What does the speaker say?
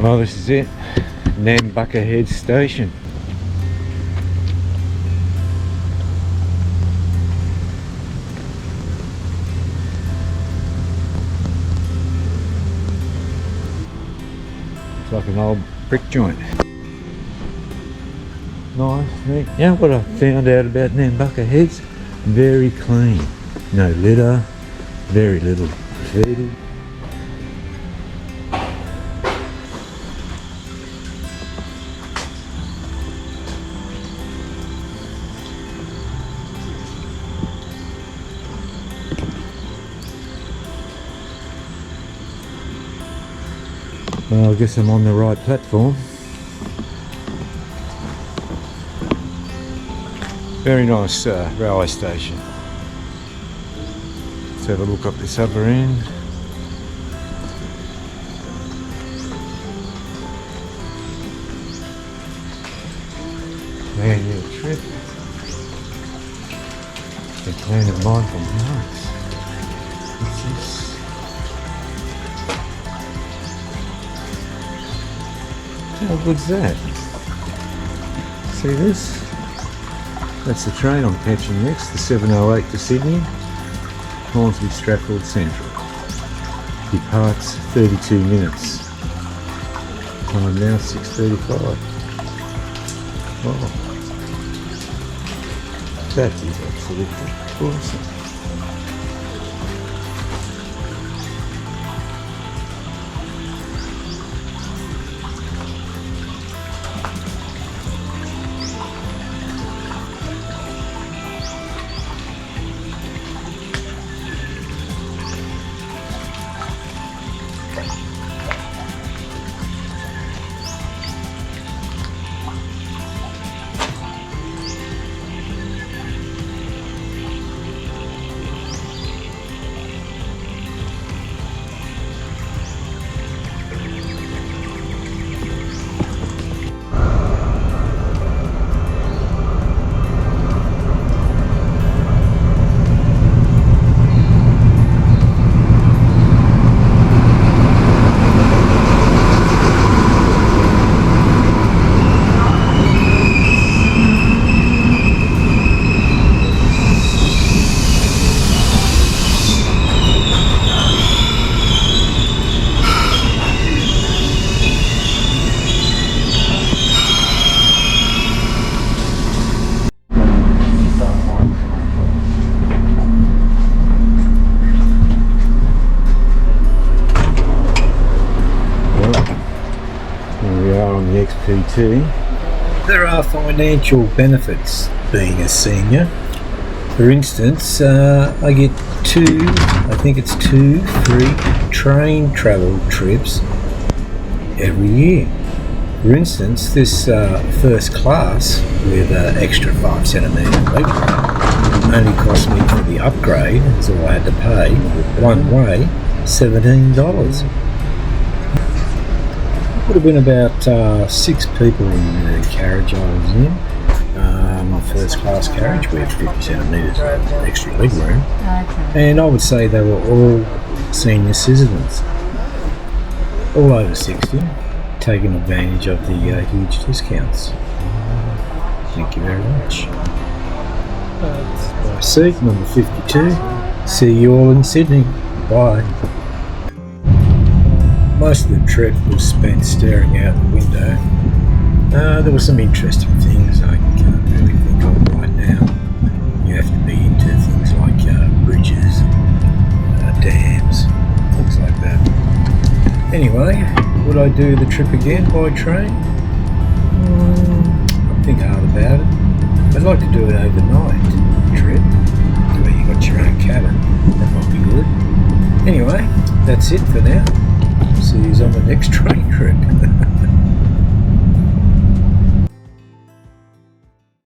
Well, this is it, Nambucca Heads station. It's like an old brick joint. Nice, neat. Now what I found out about Nambucca Heads, very clean. No litter, very little graffiti. Well, I guess I'm on the right platform. Very nice railway station. Let's have a look up this upper end. Manual trip. Been cleaning mine for months. What's this? How good's that? See this? That's the train I'm catching next, the 708 to Sydney, Hornsby Stratford Central. Departs 32 minutes. Time now 6:35. Wow. That is absolutely awesome. The XPT. There are financial benefits being a senior. For instance, I get two free train travel trips every year. For instance, this first class with extra 5cm leg only cost me for the upgrade, so I had to pay one way $17. Would have been about 6 people in the carriage I was in. My first class carriage with 50cm extra leg room, and I would say they were all senior citizens, all over 60, taking advantage of the huge discounts. Thank you very much. By seat number 52. See you all in Sydney. Bye. Most of the trip was spent staring out the window. There were some interesting things I can't really think of right now. You have to be into things like bridges, dams, things like that. Anyway, would I do the trip again by train? I'd think hard about it. I'd like to do it overnight trip, where you got your own cabin. That might be good. Anyway, that's it for now. See you on the next train trip.